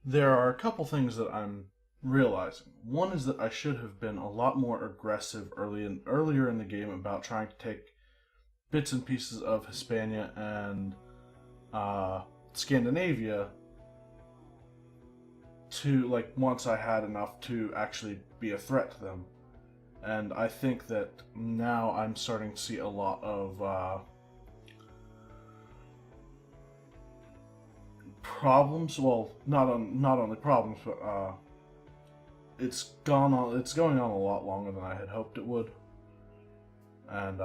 There are a couple things that I'm realizing. One is that I should have been a lot more aggressive earlier in the game about trying to take bits and pieces of Hispania and Scandinavia to, like, once I had enough to actually be a threat to them. And I think that now I'm starting to see a lot of problems. Well, not only problems, but it's going on a lot longer than I had hoped it would. And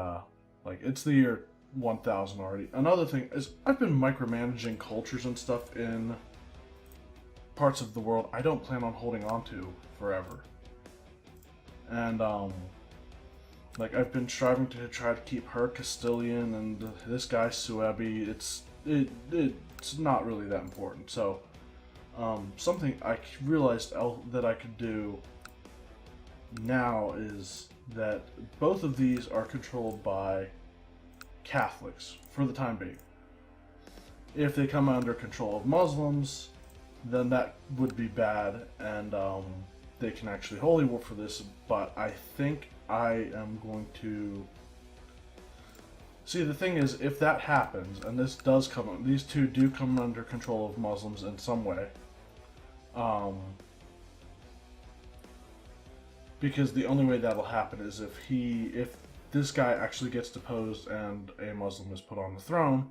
like, it's the year 1000 already. Another thing is I've been micromanaging cultures and stuff in parts of the world I don't plan on holding on to forever. And like, I've been striving to try to keep her Castilian and this guy Suebi. It's not really that important. So something I realized that I could do now is that both of these are controlled by Catholics for the time being. If they come under control of Muslims, then that would be bad, and they can actually holy war for this. But I think I am going to see. The thing is, if that happens, and this does come, these two do come under control of Muslims in some way, because the only way that'll happen is if this guy actually gets deposed and a Muslim is put on the throne.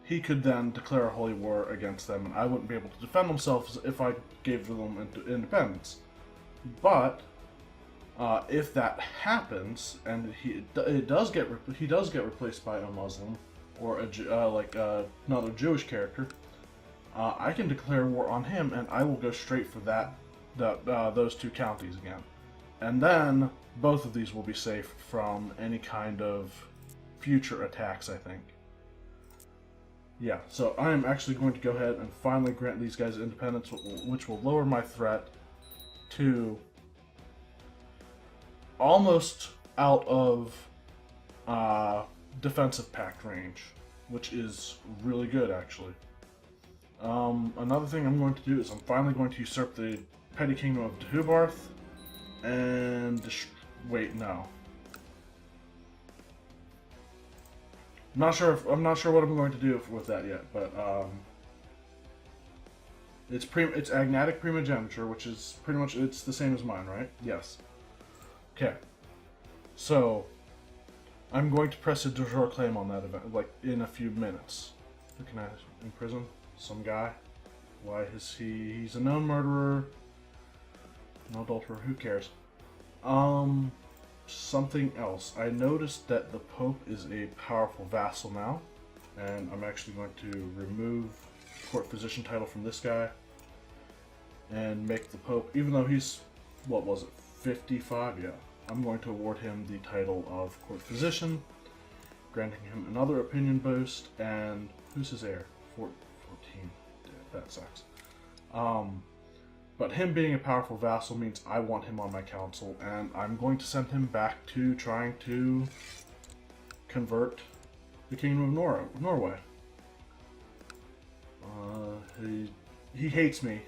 He could then declare a holy war against them, and I wouldn't be able to defend themselves if I gave them independence. But if that happens, and he does get replaced by a Muslim or another Jewish character, I can declare war on him, and I will go straight for those two counties again, and then both of these will be safe from any kind of future attacks, I think. Yeah, so I am actually going to go ahead and finally grant these guys independence, which will lower my threat to almost out of defensive pact range, which is really good, actually. Another thing I'm going to do is I'm finally going to usurp the petty kingdom of Deheubarth, and wait, no. I'm not sure what I'm going to do with that yet, but it's agnatic primogeniture, which is pretty much it's the same as mine, right? Yes. Okay. So I'm going to press a de jure claim on that event, like in a few minutes. Who can I imprison? Some guy. Why is he's a known murderer, no adulterer. Who cares? Something else. I noticed that the Pope is a powerful vassal now, and I'm actually going to remove court physician title from this guy and make the Pope, even though he's, what was it, 55? Yeah. I'm going to award him the title of court physician, granting him another opinion boost, and who's his heir? 14. That sucks. But him being a powerful vassal means I want him on my council, and I'm going to send him back to trying to convert the Kingdom of Norway. He hates me,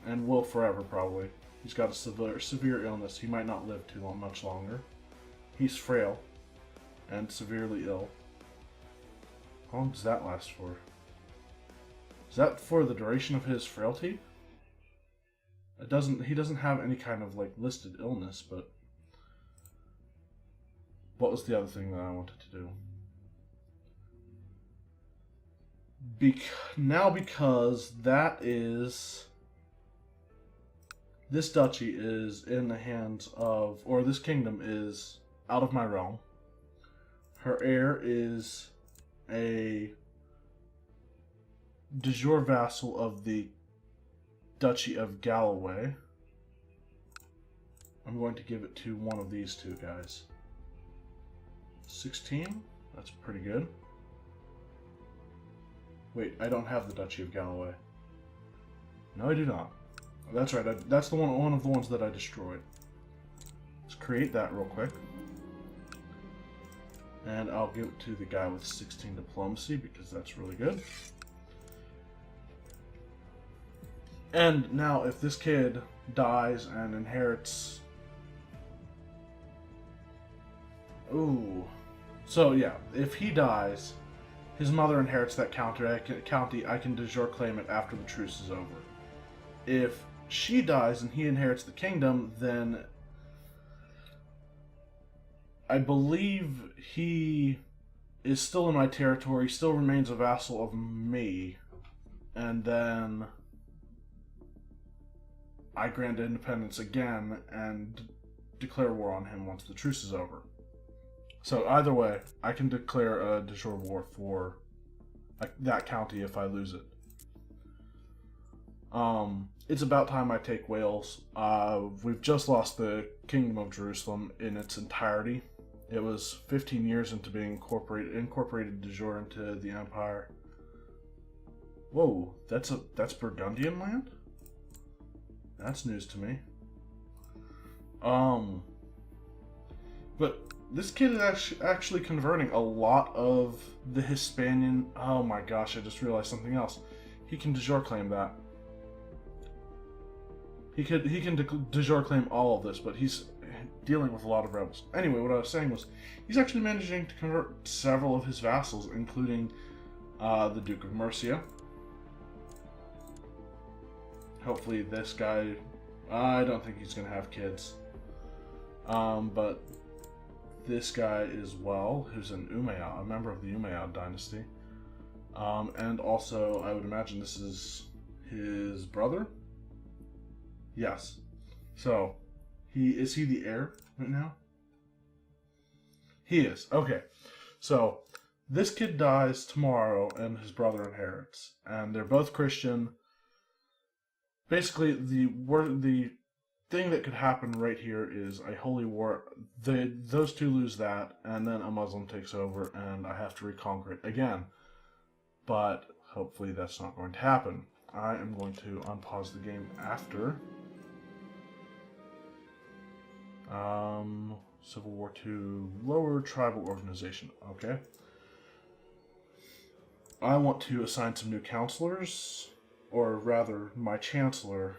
and will forever, probably. He's got a severe illness. He might not live much longer. He's frail and severely ill. How long does that last for? Is that for the duration of his frailty? He doesn't have any kind of, like, listed illness, but what was the other thing that I wanted to do? Because this duchy is in the hands of, or this kingdom is out of my realm. Her heir is a de jure vassal of the Duchy of Galloway. I'm going to give it to one of these two guys. 16? That's pretty good. Wait, I don't have the Duchy of Galloway. No, I do not. That's right, that's one of the ones that I destroyed. Let's create that real quick. And I'll give it to the guy with 16 diplomacy, because that's really good. And now, if this kid dies and inherits... Ooh. So, yeah, if he dies, his mother inherits that county. I can de jure claim it after the truce is over. If she dies and he inherits the kingdom, then I believe he is still in my territory, still remains a vassal of me, and then I grant independence again and declare war on him once the truce is over. So either way, I can declare a de jure war for that county if I lose it. It's about time I take Wales. We've just lost the Kingdom of Jerusalem in its entirety. It was 15 years into being incorporated de jure into the empire. Whoa, that's Burgundian land? That's news to me. But this kid is actually converting a lot of the Hispanian... Oh my gosh, I just realized something else. He can de jure claim that. He can de jure claim all of this, but he's dealing with a lot of rebels. Anyway, what I was saying was, he's actually managing to convert several of his vassals, including the Duke of Mercia. Hopefully this guy... I don't think he's going to have kids. But this guy as well, who's an Umayyad, a member of the Umayyad dynasty. And also, I would imagine this is his brother? Yes. So, is he the heir right now? He is. Okay. So, this kid dies tomorrow and his brother inherits. And they're both Christian. Basically, the thing that could happen right here is a holy war. Those two lose that, and then a Muslim takes over, and I have to reconquer it again. But hopefully that's not going to happen. I am going to unpause the game after. Civil War II, lower tribal organization. Okay. I want to assign some new counselors, or rather, my chancellor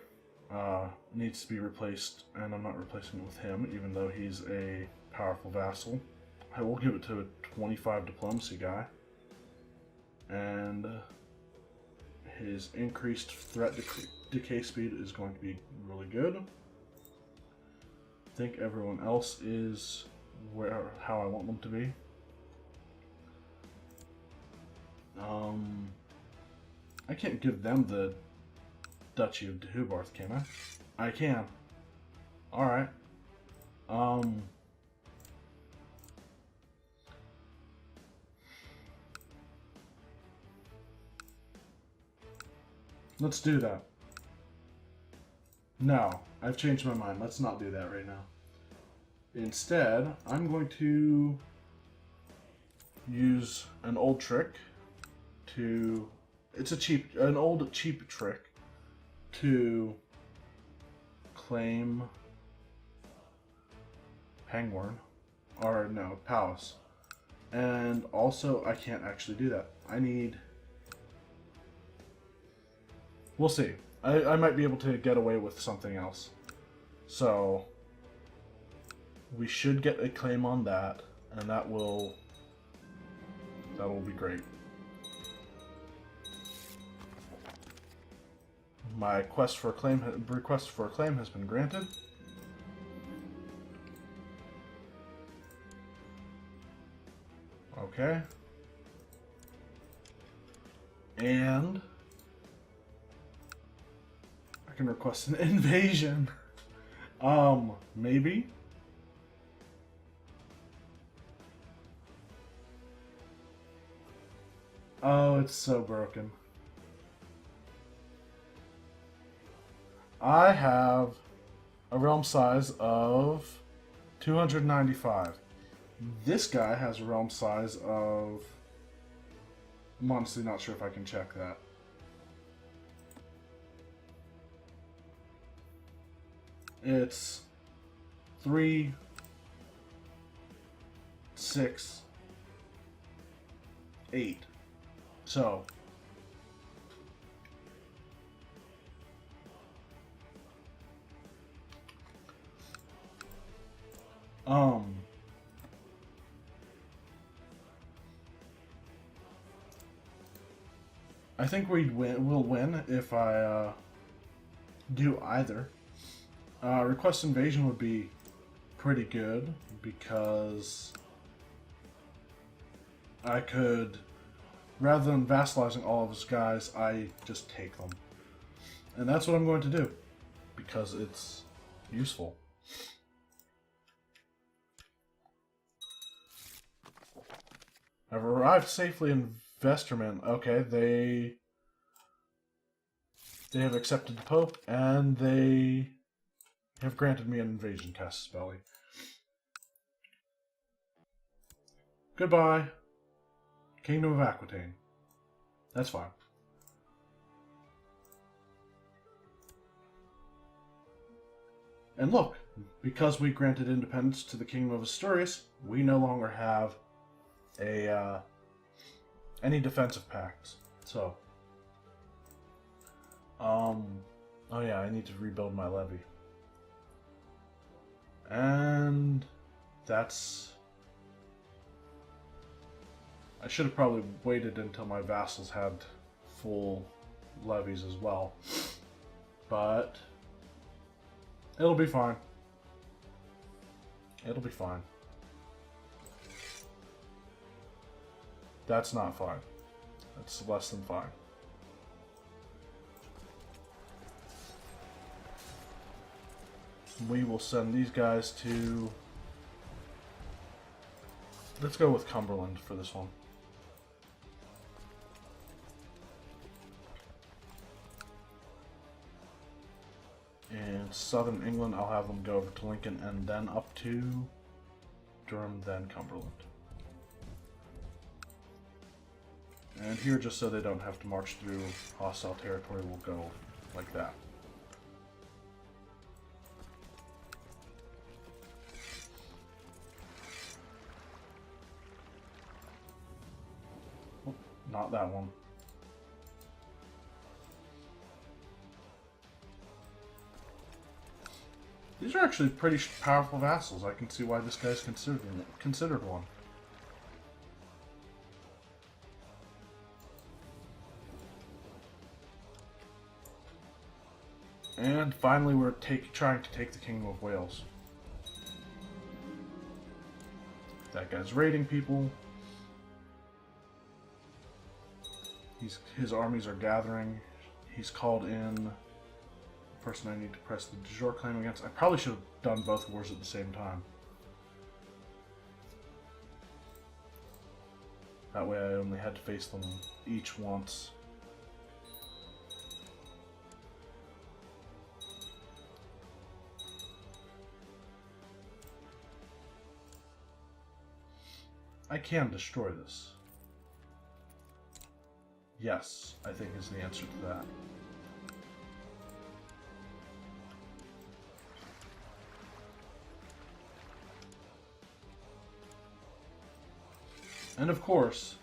needs to be replaced, and I'm not replacing it with him, even though he's a powerful vassal. I will give it to a 25 diplomacy guy. And his increased threat decay speed is going to be really good. I think everyone else is how I want them to be. I can't give them the Duchy of Deheubarth, can I? I can. Alright. Let's do that. No, I've changed my mind. Let's not do that right now. Instead, I'm going to use an old trick to... It's an old cheap trick to claim Pangborn, or no, Palace. And also, I can't actually do that. I need... We'll see. I might be able to get away with something else. So, we should get a claim on that, and that will be great. My request for a claim has been granted. Okay. And I can request an invasion. Maybe. Oh, it's so broken. I have a realm size of 295. This guy has a realm size of... I'm honestly not sure if I can check that. It's 3, 6, 8. So I think we'll win if I do either. Request invasion would be pretty good because I could, rather than vassalizing all of his guys, I just take them. And that's what I'm going to do because it's useful. I've arrived safely in Vesterman. Okay, they have accepted the Pope, and they have granted me an invasion casus belli. Goodbye, Kingdom of Aquitaine. That's fine. And look, because we granted independence to the Kingdom of Asturias, we no longer have any defensive pacts. So, oh yeah, I need to rebuild my levy. And that's... I should have probably waited until my vassals had full levies as well. But it'll be fine. It'll be fine. That's not fine. That's less than fine. We will send these guys to... Let's go with Cumberland for this one. And southern England, I'll have them go over to Lincoln and then up to Durham, then Cumberland. And here, just so they don't have to march through hostile territory, we'll go like that. Oh, not that one. These are actually pretty powerful vassals. I can see why this guy's considered one. And finally, we're trying to take the Kingdom of Wales. That guy's raiding people. His armies are gathering. He's called in the person I need to press the de jure claim against. I probably should have done both wars at the same time. That way I only had to face them each once. I can destroy this. Yes, I think is the answer to that. And of course,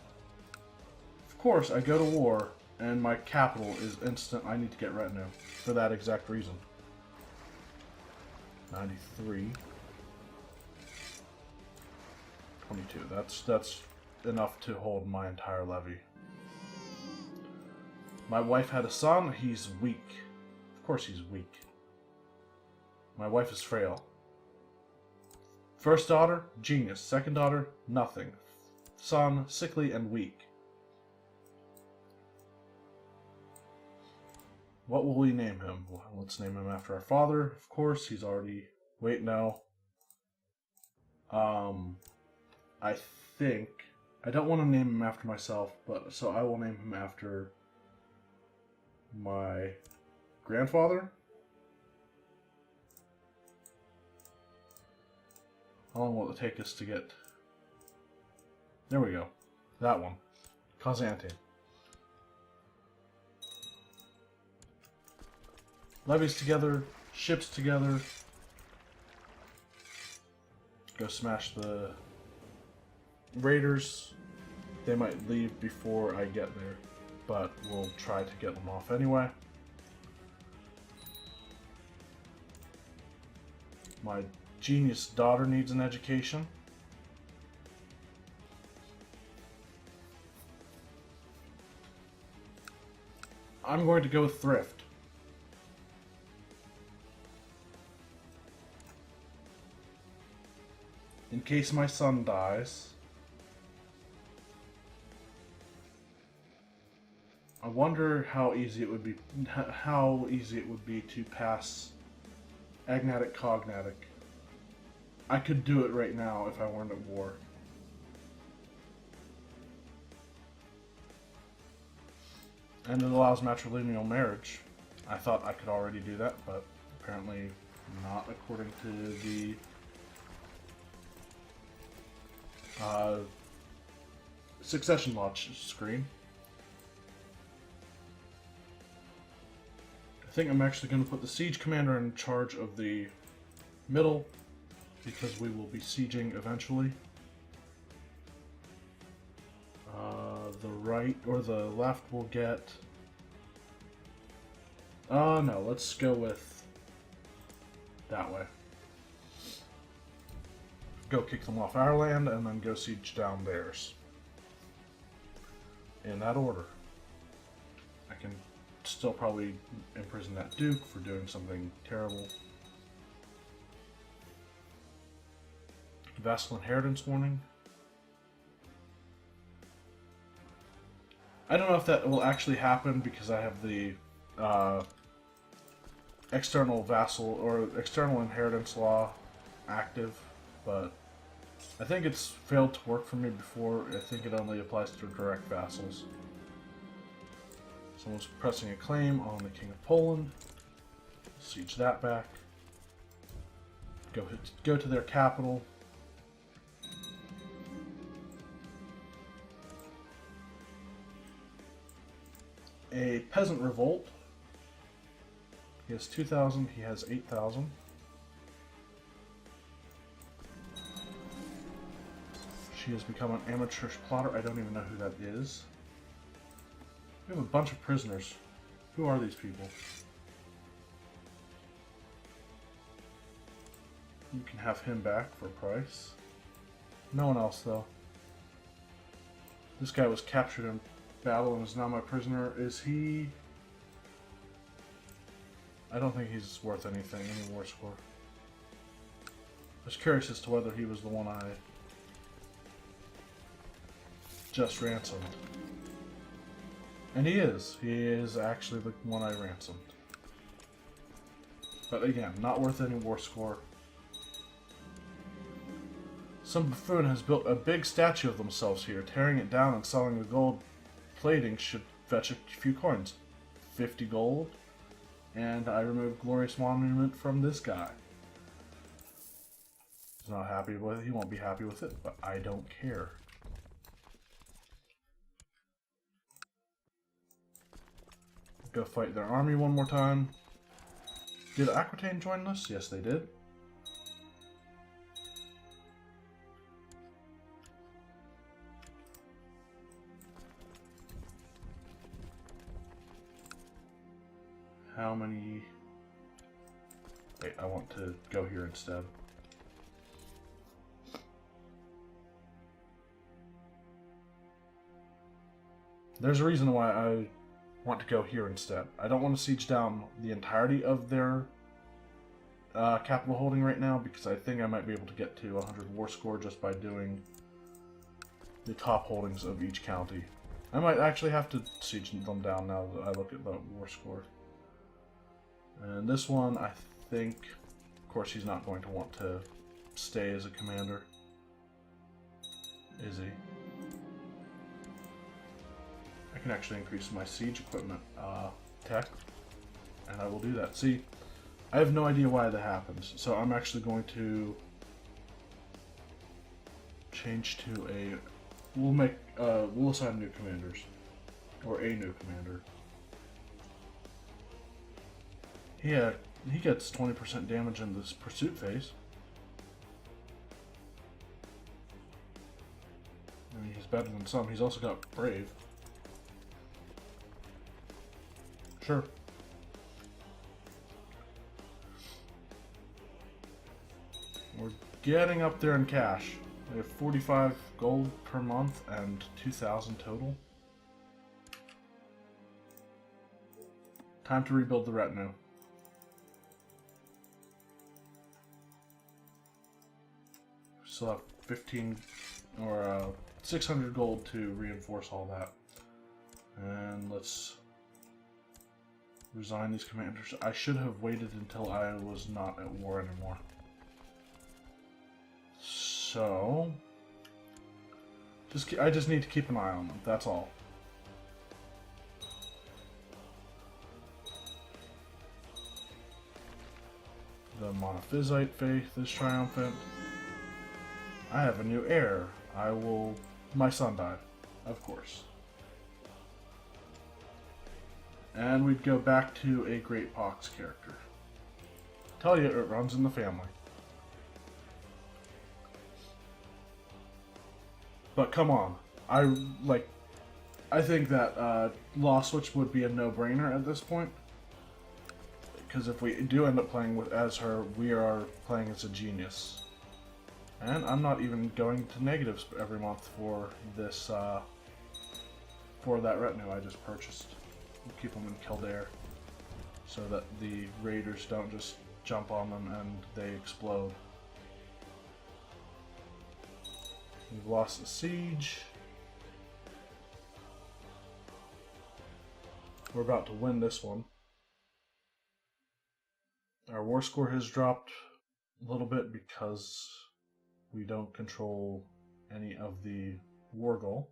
I go to war, and my capital is instant. I need to get retinue for that exact reason. 93. 22. That's enough to hold my entire levy. My wife had a son. He's weak. Of course he's weak. My wife is frail. First daughter, genius. Second daughter, nothing. Son, sickly and weak. What will we name him? Well, let's name him after our father. Of course, he's already... Wait, no. I think... I don't want to name him after myself, but so I will name him after my grandfather. How long will it take us to get... There we go. That one. Causante. Levies together, ships together. Go smash the raiders. They might leave before I get there, but we'll try to get them off anyway. My genius daughter needs an education. I'm going to go with thrift. In case my son dies. I wonder how easy it would be to pass agnatic cognatic. I could do it right now if I weren't at war. And it allows matrilineal marriage. I thought I could already do that, but apparently not according to the succession law screen. I think I'm actually going to put the siege commander in charge of the middle, because we will be sieging eventually. The right or the left will get... no, let's go with that way. Go kick them off our land and then go siege down theirs. In that order. I can still probably imprison that duke for doing something terrible. Vassal inheritance warning. I don't know if that will actually happen because I have the external vassal or external inheritance law active, but I think it's failed to work for me before. I think it only applies to direct vassals. Someone's pressing a claim on the King of Poland. Siege that back. Go to their capital. A peasant revolt. He has 2,000, he has 8,000. She has become an amateur plotter. I don't even know who that is. We have a bunch of prisoners. Who are these people? You can have him back for a price. No one else, though. This guy was captured in battle and is now my prisoner. Is he... I don't think he's worth anything, any war score. I was curious as to whether he was the one I just ransomed. And he is. He is actually the one I ransomed. But again, not worth any war score. Some buffoon has built a big statue of themselves here. Tearing it down and selling the gold plating should fetch a few coins. 50 gold. And I removed Glorious Monument from this guy. He's not happy with it. He won't be happy with it, but I don't care. Go fight their army one more time. Did Aquitaine join this? Yes, they did. How many... Wait, I want to go here instead. There's a reason why I want to go here instead. I don't want to siege down the entirety of their capital holding right now, because I think I might be able to get to 100 war score just by doing the top holdings of each county. I might actually have to siege them down now that I look at the war score. And this one, I think, of course, he's not going to want to stay as a commander. Is he? I can actually increase my siege equipment tech, and I will do that. See, I have no idea why that happens, so I'm actually going to change to a... we'll assign new commanders, or a new commander. Yeah, he gets 20% damage in this pursuit phase. I mean, he's better than some. He's also got brave. Sure. We're getting up there in cash. We have 45 gold per month and 2,000 total. Time to rebuild the retinue. Still have 15 or 600 gold to reinforce all that. And let's resign these commanders. I should have waited until I was not at war anymore. So, I just need to keep an eye on them, that's all. The Monophysite faith is triumphant. I have a new heir. My son died, of course. And we'd go back to a Great Pox character. Tell you, it runs in the family. But come on, I think that Law Switch would be a no-brainer at this point. Because if we do end up playing as her, we are playing as a genius. And I'm not even going to negatives every month for this, for that retinue I just purchased. We'll keep them in Kildare, so that the raiders don't just jump on them and they explode. We've lost the siege. We're about to win this one. Our war score has dropped a little bit because we don't control any of the war goal.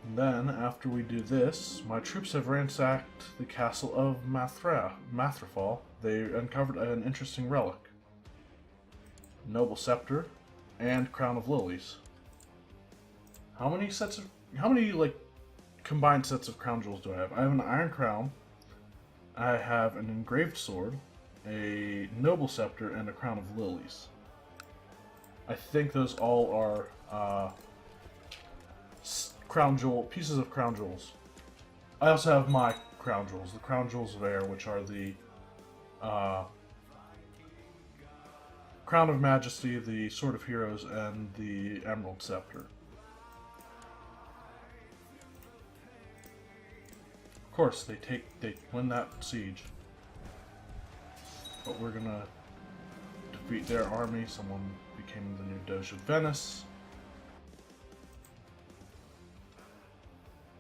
And then, after we do this, my troops have ransacked the castle of Mathrafal. They uncovered an interesting relic. Noble Scepter and Crown of Lilies. How many combined sets of crown jewels do I have? I have an Iron Crown, I have an Engraved Sword, a Noble Scepter, and a Crown of Lilies. I think those all are pieces of crown jewels. I also have my crown jewels, the crown jewels of Éire, which are the Crown of Majesty, the Sword of Heroes, and the Emerald Scepter. Of course, they win that siege, but we're gonna defeat their army. Someone became the new Doge of Venice.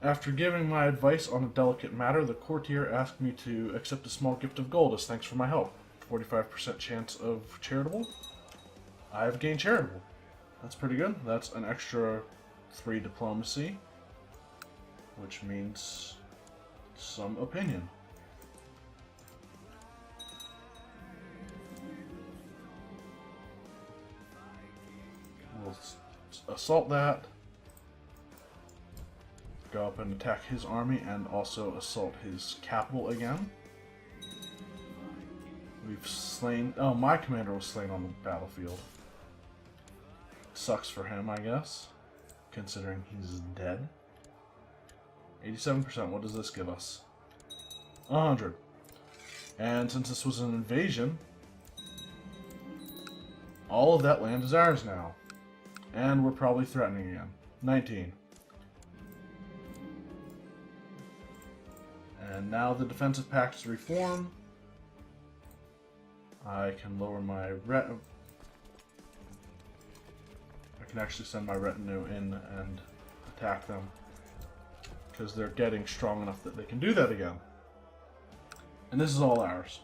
After giving my advice on a delicate matter, the courtier asked me to accept a small gift of gold as thanks for my help. 45% chance of charitable. I have gained charitable. That's pretty good. That's an extra 3 diplomacy, which means some opinion. We'll assault that. Go up and attack his army and also assault his capital again. We've slain... Oh, my commander was slain on the battlefield. Sucks for him, I guess, considering he's dead. 87%, what does this give us? 100. And since this was an invasion, all of that land is ours now. And we're probably threatening again. 19. And now the defensive pacts reform. I can lower my retinue. I can actually send my retinue in and attack them, because they're getting strong enough that they can do that again. And this is all ours.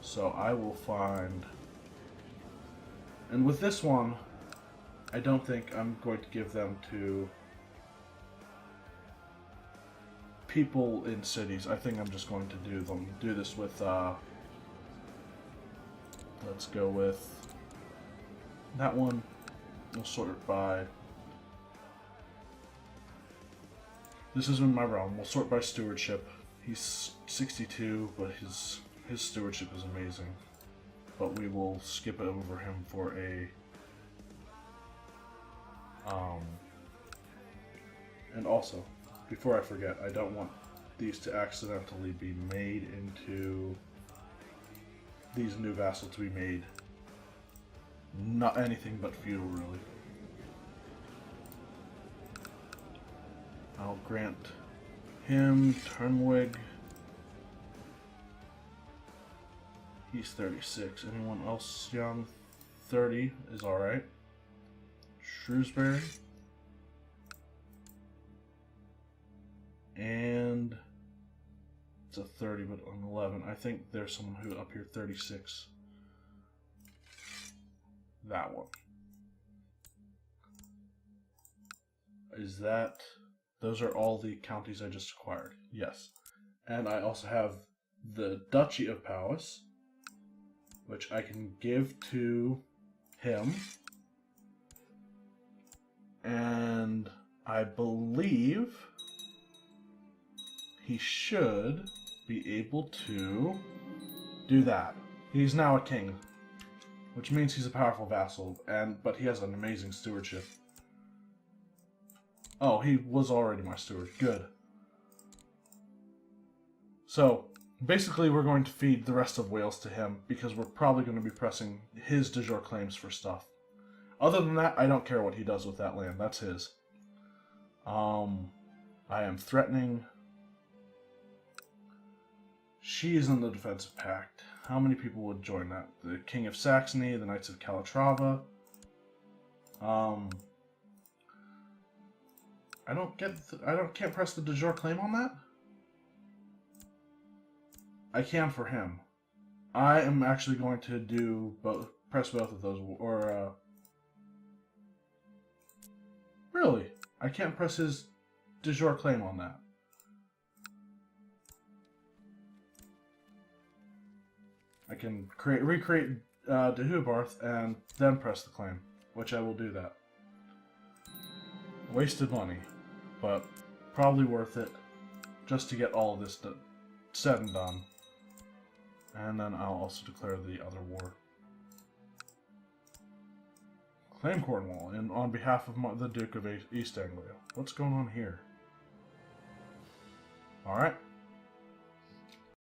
So I will find... And with this one, I don't think I'm going to give them to people in cities. I think I'm just going to do this with, let's go with that one. We'll sort it by... This is in my realm. We'll sort by stewardship. He's 62, but his stewardship is amazing. But we will skip over him for a Um, and also, before I forget, I don't want these to accidentally be made into these new vassals to be made not anything but feudal, really. I'll grant him Turnwig. He's 36. Anyone else young? 30 is alright. Shrewsbury. And it's a 30, but an 11. I think there's someone who up here 36. That one. Is that... Those are all the counties I just acquired. Yes. And I also have the Duchy of Powys, which I can give to him. And I believe he should be able to do that. He's now a king, which means he's a powerful vassal, but he has an amazing stewardship. Oh, he was already my steward. Good. So, basically we're going to feed the rest of Wales to him, because we're probably going to be pressing his de jure claims for stuff. Other than that, I don't care what he does with that land. That's his. I am threatening. She is in the defensive pact. How many people would join that? The King of Saxony, the Knights of Calatrava. Can't press the de jure claim on that? I can for him. I am actually going to do press both of those, or really? I can't press his de jure claim on that. I can recreate de Hubarth and then press the claim, which I will do that. Wasted money, but probably worth it just to get all of this said and done. And then I'll also declare the other war. Claim Cornwall on behalf of the Duke of East Anglia. What's going on here? Alright.